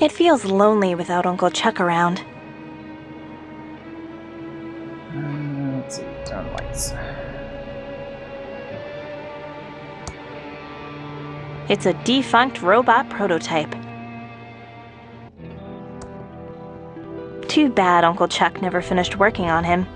It feels lonely without Uncle Chuck around. Let's see. Turn on the lights. It's a defunct robot prototype. Too bad Uncle Chuck never finished working on him.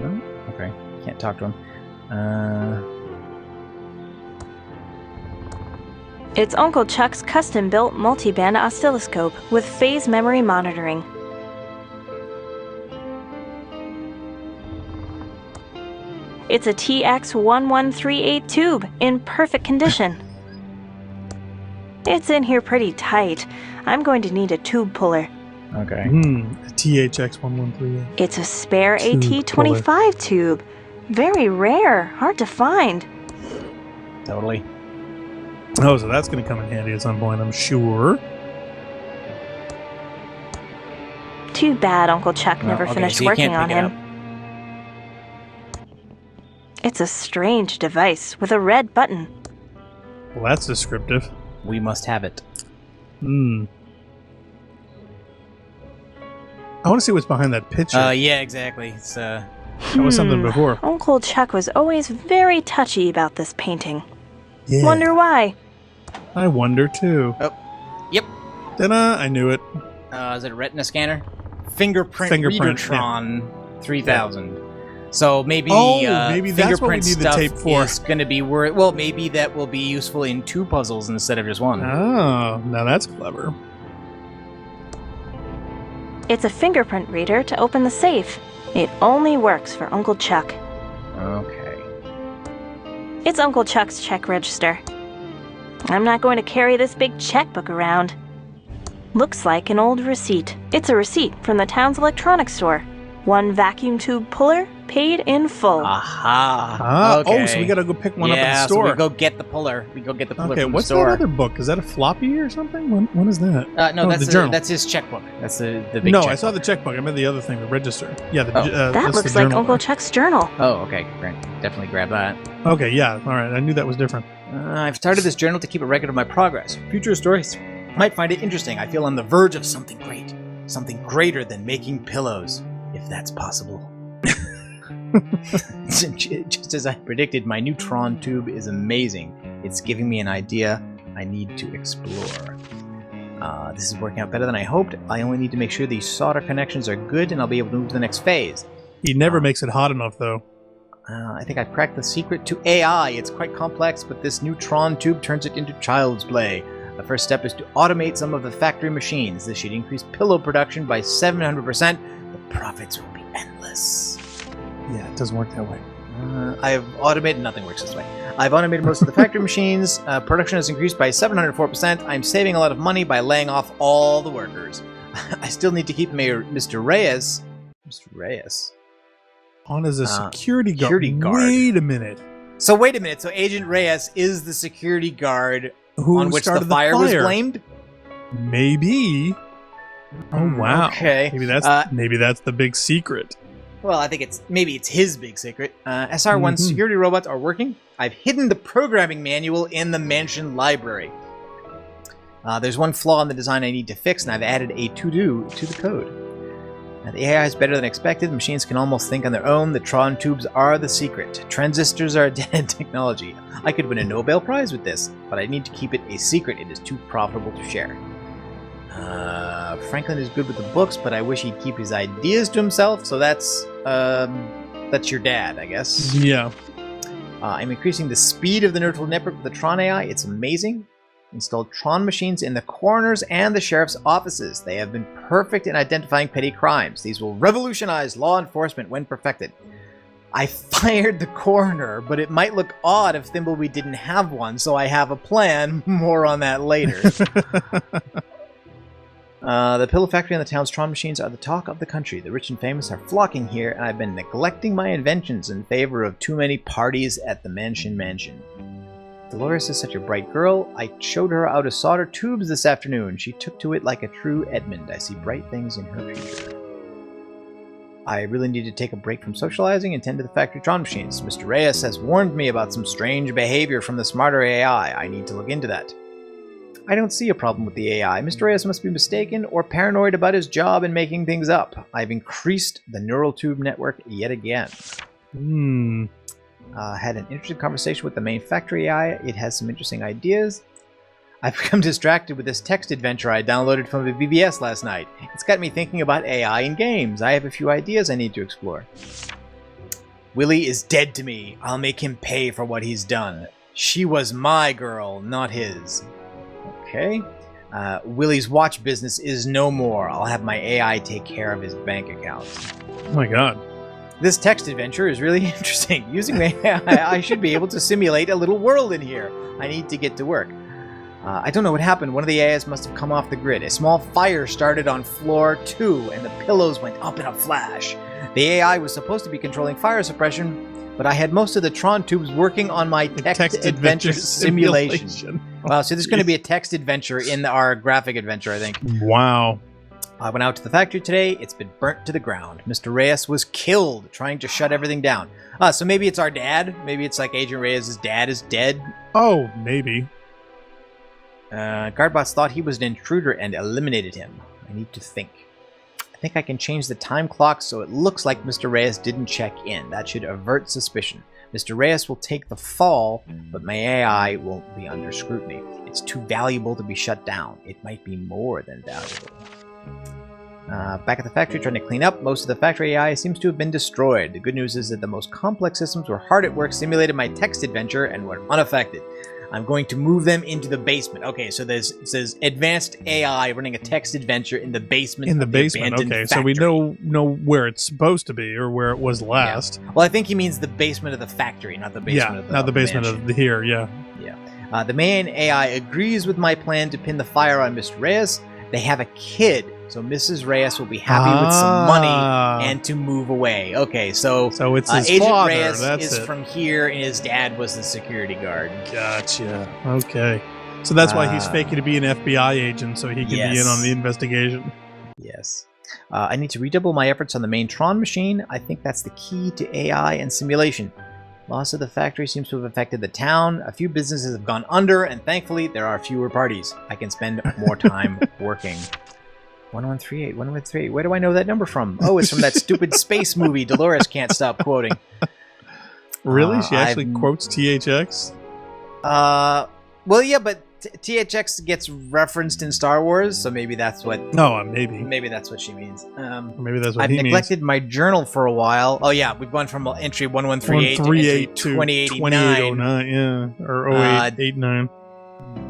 No? Okay. Can't talk to him. It's Uncle Chuck's custom-built multi-band oscilloscope with phase memory monitoring. It's a TX1138 tube in perfect condition. It's in here pretty tight. I'm going to need a tube puller. Okay. A THX1138. It's a spare Tube AT25 tube. Very rare, hard to find. Totally. Oh, so that's going to come in handy at some point, I'm sure. Too bad Uncle Chuck never okay, finished so you working can't on pick it him. It's a strange device with a red button. Well, that's descriptive. We must have it. I want to see what's behind that picture. Yeah, exactly. It's That was something before. Uncle Chuck was always very touchy about this painting. Yeah. Wonder why? I wonder too. Oh. Yep. Ta-da! I knew it. Is it a retina scanner? Fingerprint Fingerprint, Readertron 3000. So maybe maybe that's what we fingerprint need the stuff tape for. is going to be worth. Well, maybe that will be useful in 2 puzzles instead of just 1. Oh, now that's clever. It's a fingerprint reader to open the safe. It only works for Uncle Chuck. Okay. It's Uncle Chuck's check register. I'm not going to carry this big checkbook around. Looks like an old receipt. It's a receipt from the town's electronics store. 1 vacuum tube puller, paid in full. Aha. Okay. Oh, so we gotta go pick one up in the store. So we go get the puller. We go get the puller Okay, from what's the store. that other book? Is that a floppy or something? When is that? No, Oh, that's the journal. that's his checkbook. That's the big No, checkbook. I saw the checkbook. I meant the other thing, the register. Yeah, Oh. That that's looks the like journal Uncle one. Chuck's journal. Oh, okay. Great. Definitely grab that. Okay, yeah, all right. I knew that was different. I've started this journal to keep a record of my progress. Future stories might find it interesting. I feel on the verge of something great. Something greater than making pillows, if that's possible. Just as I predicted, my neutron tube is amazing. It's giving me an idea I need to explore. This is working out better than I hoped. I only need to make sure these solder connections are good and I'll be able to move to the next phase. He never makes it hot enough, though. I think I've cracked the secret to AI. It's quite complex, but this neutron tube turns it into child's play. The first step is to automate some of the factory machines. This should increase pillow production by 700%. The profits will be endless. Yeah, it doesn't work that way. I've automated... Nothing works this way. I've automated most of the factory machines. Production has increased by 704%. I'm saving a lot of money by laying off all the workers. I still need to keep Mayor Mr. Reyes... Mr. Reyes? On as a security guard. security guard. Wait a minute. So wait a minute. So Agent Reyes is the security guard Who on which the started fire was blamed? Maybe. Oh wow. Okay. Maybe that's the big secret. Well, I think maybe it's his big secret. SR1's security robots are working. I've hidden the programming manual in the mansion library. There's one flaw in the design I need to fix, and I've added a to-do to the code. The AI is better than expected. The machines can almost think on their own. The Tron tubes are the secret. Transistors are a dead-end technology. I could win a Nobel Prize with this, but I need to keep it a secret. It is too profitable to share. Franklin is good with the books, but I wish he'd keep his ideas to himself, so that's your dad, I guess. Yeah. I'm increasing the speed of the neural network with the Tron AI. It's amazing. Installed Tron machines in the coroners and the sheriff's offices. They have been perfect in identifying petty crimes. These will revolutionize law enforcement when perfected. I fired the coroner, but it might look odd if Thimbleby didn't have one, so I have a plan. More on that later. The pillow factory and the town's Tron machines are the talk of the country. The rich and famous are flocking here, and I've been neglecting my inventions in favor of too many parties at the mansion. Dolores is such a bright girl. I showed her how to solder tubes this afternoon. She took to it like a true Edmund. I see bright things in her future. I really need to take a break from socializing and tend to the factory Tron machines. Mr. Reyes has warned me about some strange behavior from the smarter AI. I need to look into that. I don't see a problem with the AI. Mr. Reyes must be mistaken or paranoid about his job and making things up. I've increased the neural tube network yet again. Had an interesting conversation with the main factory AI. It has some interesting ideas. I've become distracted with this text adventure I downloaded from the BBS last night. It's got me thinking about AI in games. I have a few ideas I need to explore. Willie is dead to me. I'll make him pay for what he's done. She was my girl, not his. Okay. Willie's watch business is no more. I'll have my AI take care of his bank account. Oh my god. This text adventure is really interesting. Using my AI, I should be able to simulate a little world in here. I need to get to work. I don't know what happened. One of the AIs must have come off the grid. A small fire started on floor 2, and the pillows went up in a flash. The AI was supposed to be controlling fire suppression, but I had most of the Tron tubes working on my text adventure simulation. Wow, so there's going to be a text adventure in our graphic adventure, I think. Wow. I went out to the factory today. It's been burnt to the ground. Mr. Reyes was killed trying to shut everything down. So maybe it's our dad. Maybe it's like Agent Reyes' dad is dead. Oh, maybe. Guardbots thought he was an intruder and eliminated him. I need to think. I think I can change the time clock so it looks like Mr. Reyes didn't check in. That should avert suspicion. Mr. Reyes will take the fall, but my AI won't be under scrutiny. It's too valuable to be shut down. It might be more than valuable. Back at the factory trying to clean up, most of the factory AI seems to have been destroyed. The good news is that the most complex systems were hard at work, simulated my text adventure, and were unaffected. I'm going to move them into the basement. Okay, so it says advanced AI running a text adventure in the basement. In the of basement, abandoned okay. factory. So we know where it's supposed to be or where it was last. Yeah. Well, I think he means the basement of the factory, not the basement of the not the basement mansion. of the here, yeah. Yeah. The main AI agrees with my plan to pin the fire on Mr. Reyes. They have a kid, so Mrs. Reyes will be happy with some money and to move away. Okay, so it's his Agent father. Reyes That's is it. from here, and his dad was the security guard. Gotcha. Okay. So that's why he's faking to be an FBI agent, so he can be in on the investigation. Yes. I need to redouble my efforts on the main Tron machine. I think that's the key to AI and simulation. Loss of the factory seems to have affected the town. A few businesses have gone under, and thankfully, there are fewer parties. I can spend more time working. 1138, 1138. Where do I know that number from? Oh, it's from that stupid space movie Dolores can't stop quoting. Really? She actually quotes THX? Well, yeah, but THX gets referenced in Star Wars, so maybe that's what... No, maybe. Maybe that's what she means. Maybe that's what I've he means. neglected my journal for a while. Oh, yeah, we've gone from entry 1138 to entry 2089. 2809, yeah. Or 0889.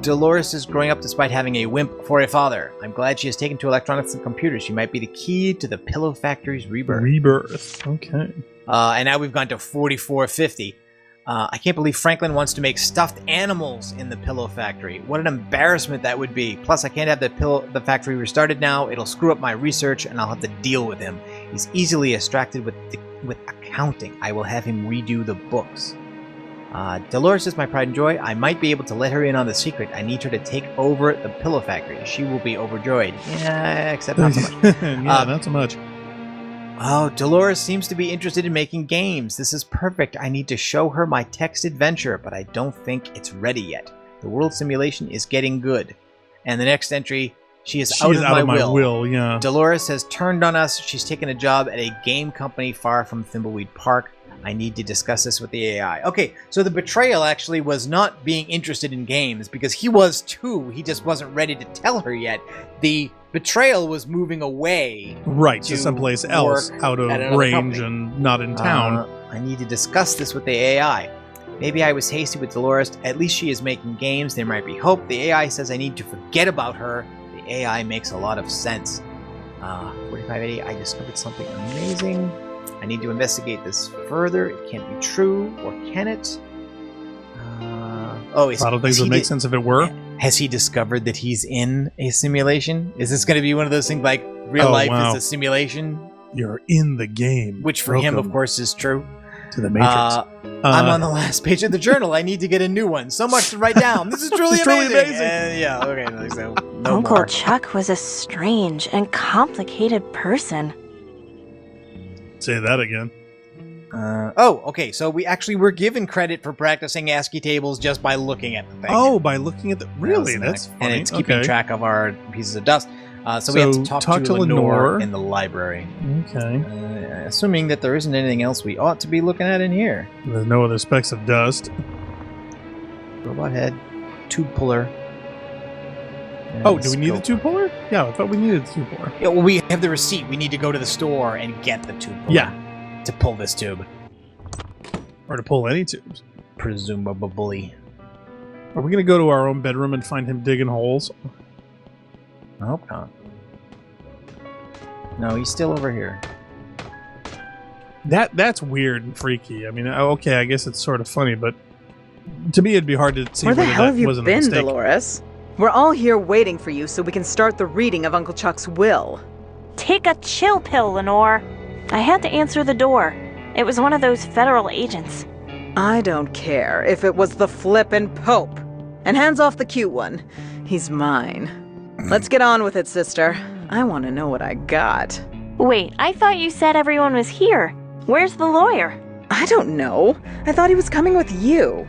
Dolores is growing up despite having a wimp for a father. I'm glad she has taken to electronics and computers. She might be the key to the Pillow Factory's rebirth. Okay. And now we've gone to 4450. I can't believe Franklin wants to make stuffed animals in the Pillow Factory. What an embarrassment that would be. Plus, I can't have the factory restarted now. It'll screw up my research, and I'll have to deal with him. He's easily distracted with accounting. I will have him redo the books. Dolores is my pride and joy. I might be able to let her in on the secret. I need her to take over the Pillow Factory. She will be overjoyed. Yeah, except not so much. Not so much. Oh, Dolores seems to be interested in making games. This is perfect. I need to show her my text adventure, but I don't think it's ready yet. The world simulation is getting good. And the next entry, she is out of my will. Yeah. Dolores has turned on us. She's taken a job at a game company far from Thimbleweed Park. I need to discuss this with the AI. Okay, so the betrayal actually was not being interested in games, because he was too. He just wasn't ready to tell her yet. The betrayal was moving away. Right, to someplace else, out of range company. And not in town. I need to discuss this with the AI. Maybe I was hasty with Dolores. At least she is making games. There might be hope. The AI says I need to forget about her. The AI makes a lot of sense. 4580, I discovered something amazing. I need to investigate this further. It can't be true, or can it? A lot of things would make sense if it were. Has he discovered that he's in a simulation? Is this going to be one of those things like real life is a simulation? You're in the game. Which for him, of course, is true. To the Matrix. I'm on the last page of the journal. I need to get a new one. So much to write down. This is truly amazing. Yeah, okay. So no Uncle more. Chuck was a strange and complicated person. Say that again. Okay, so we actually were given credit for practicing ASCII tables just by looking at the thing. Oh, by looking at the... Really? That's funny. And it's keeping Okay. track of our pieces of dust. So we have to talk to Lenore in the library. Okay. Assuming that there isn't anything else we ought to be looking at in here. There's no other specks of dust. Robot head, tube puller. Oh, do we need the tube puller? Yeah, I thought we needed the tube puller. Yeah, well, we have the receipt. We need to go to the store and get the tube puller. Yeah. To pull this tube. Or to pull any tubes. Presumably. Are we going to go to our own bedroom and find him digging holes? I hope not. No, he's still over here. That's weird and freaky. I mean, okay, I guess it's sort of funny, but to me it'd be hard to see Where the whether hell that have you wasn't a been, mistake. Dolores? We're all here waiting for you so we can start the reading of Uncle Chuck's will. Take a chill pill, Lenore. I had to answer the door. It was one of those federal agents. I don't care if it was the flippin' Pope. And hands off the cute one. He's mine. Let's get on with it, sister. I want to know what I got. Wait, I thought you said everyone was here. Where's the lawyer? I don't know. I thought he was coming with you.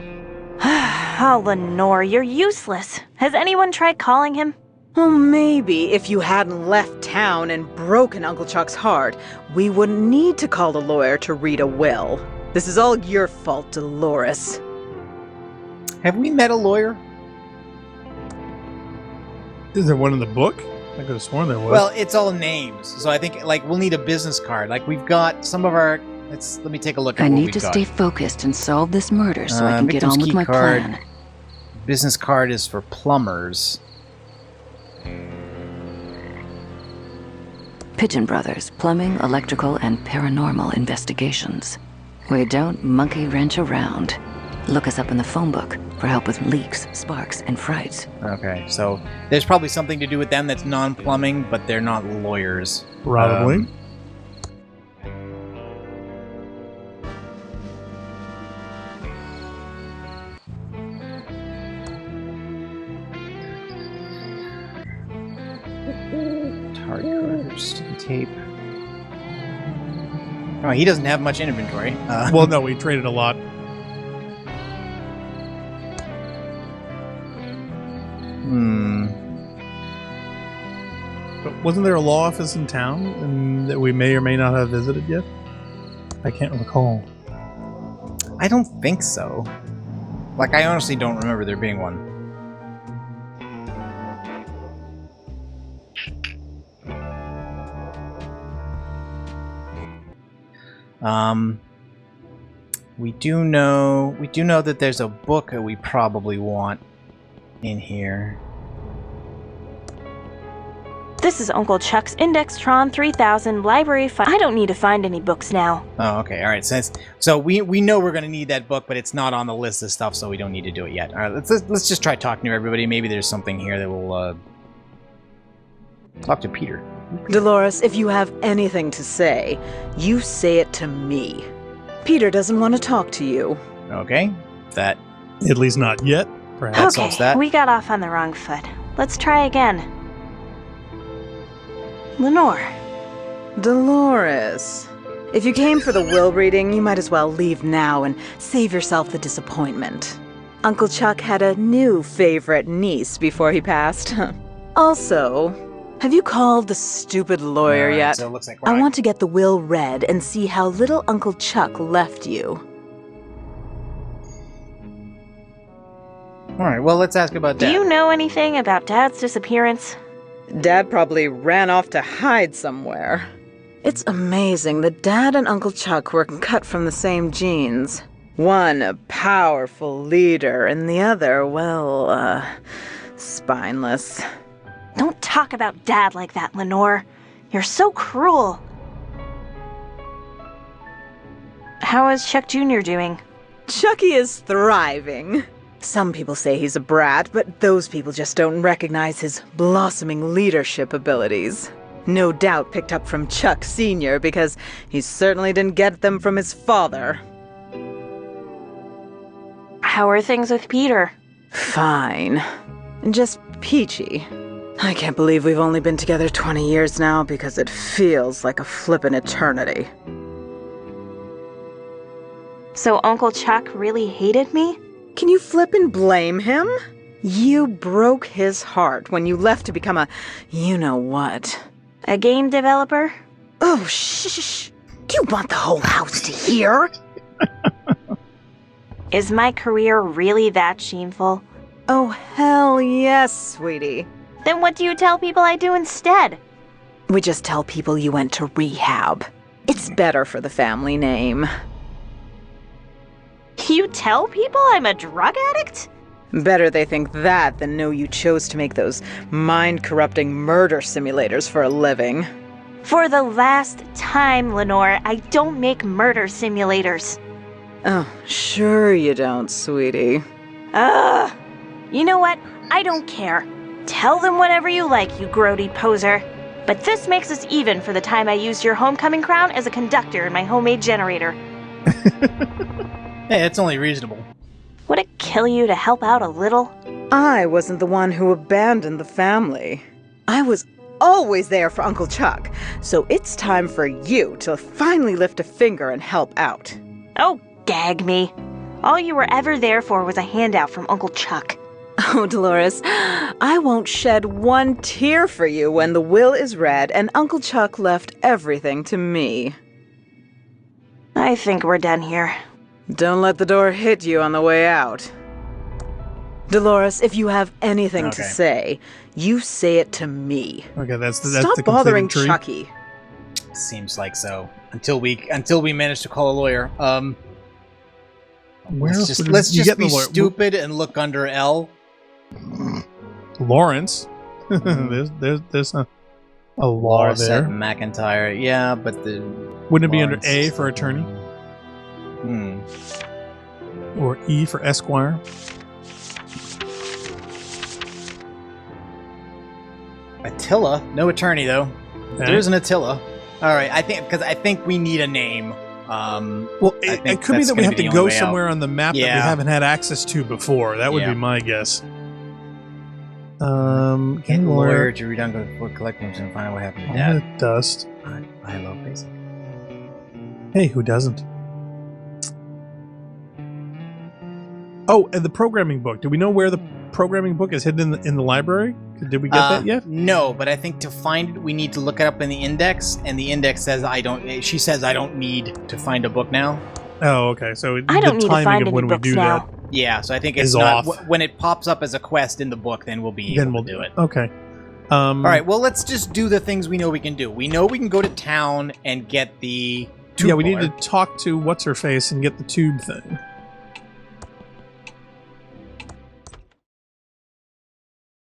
Oh, Lenore, you're useless. Has anyone tried calling him? Well, maybe if you hadn't left town and broken Uncle Chuck's heart, we wouldn't need to call the lawyer to read a will. This is all your fault, Dolores. Have we met a lawyer? Is there one in the book? I could have sworn there was. Well, it's all names, so I think like we'll need a business card. Like we've got some of our. Let me take a look at I what need we've to got. stay focused and solve this murder so I can get victim's on with key my card. plan. Business card is for plumbers. Pigeon Brothers, plumbing, electrical, and paranormal investigations. We don't monkey wrench around. Look us up in the phone book for help with leaks, sparks, and frights. Okay, so there's probably something to do with them that's non-plumbing, but they're not lawyers. Probably. Hardcovers, tape. Oh, he doesn't have much inventory. Well, no, we traded a lot. But wasn't there a law office in town and that we may or may not have visited yet? I can't recall. I don't think so. Like, I honestly don't remember there being one. We do know that there's a book that we probably want in here. This is Uncle Chuck's Indextron 3000 library I don't need to find any books now. Oh, okay. All right. So we know we're going to need that book, but it's not on the list of stuff, so we don't need to do it yet. All right. Let's just try talking to everybody. Maybe there's something here that will talk to Peter. Dolores, if you have anything to say, you say it to me. Peter doesn't want to talk to you. Okay. That At least not yet, perhaps. solves Okay, that. we got off on the wrong foot. Let's try again. Lenore. Dolores. If you came for the will reading, you might as well leave now and save yourself the disappointment. Uncle Chuck had a new favorite niece before he passed. Also, have you called the stupid lawyer All right, yet? so it looks like I want to get the will read and see how little Uncle Chuck left you. All right. Well, let's ask about that. Do you know anything about Dad's disappearance? Dad probably ran off to hide somewhere. It's amazing that Dad and Uncle Chuck were cut from the same genes. One a powerful leader, and the other, well, spineless. Don't talk about Dad like that, Lenore. You're so cruel. How is Chuck Jr. doing? Chucky is thriving. Some people say he's a brat, but those people just don't recognize his blossoming leadership abilities. No doubt picked up from Chuck Sr. because he certainly didn't get them from his father. How are things with Peter? Fine. Just peachy. I can't believe we've only been together 20 years now because it feels like a flippin' eternity. So Uncle Chuck really hated me? Can you flip and blame him? You broke his heart when you left to become a you-know-what. A game developer? Oh, shh. Do you want the whole house to hear? Is my career really that shameful? Oh, hell yes, sweetie. Then what do you tell people I do instead? We just tell people you went to rehab. It's better for the family name. You tell people I'm a drug addict? Better they think that than know you chose to make those mind-corrupting murder simulators for a living. For the last time, Lenore, I don't make murder simulators. Oh, sure you don't, sweetie. Ugh. You know what? I don't care. Tell them whatever you like, you grody poser. But this makes us even for the time I used your homecoming crown as a conductor in my homemade generator. Hey, it's only reasonable. Would it kill you to help out a little? I wasn't the one who abandoned the family. I was always there for Uncle Chuck, so it's time for you to finally lift a finger and help out. Oh, gag me. All you were ever there for was a handout from Uncle Chuck. Oh, Dolores, I won't shed one tear for you when the will is read and Uncle Chuck left everything to me. I think we're done here. Don't let the door hit you on the way out. Dolores, if you have anything to say, you say it to me. Okay, that's Stop the bothering tree. Chucky. Seems like so. Until we manage to call a lawyer. Let's just be stupid and look under L. Lawrence. there's a law there. McIntyre. Yeah, but wouldn't it be Lawrence under A for attorney? Or E for Esquire? Attila? No attorney though. Okay. There's an Attila. All right, I think we need a name. Well, it could be that we have to go somewhere on the map that we haven't had access to before. That would be my guess. Get lawyer to read on before collecting and find out what happened to Dad. Dust. I love basic. Hey, who doesn't? Oh, and the programming book. Do we know where the programming book is hidden in the library? Did we get that yet? No, but I think to find it, we need to look it up in the index, and the index says she says I don't need to find a book now. Oh, okay. So I don't need to find any books now. Yeah, so I think it's is not off. When it pops up as a quest in the book, then we'll be able to do it. Okay. All right. Well, let's just do the things we know we can do. We know we can go to town and get the tube. Yeah, we need to talk to what's her face and get the tube thing.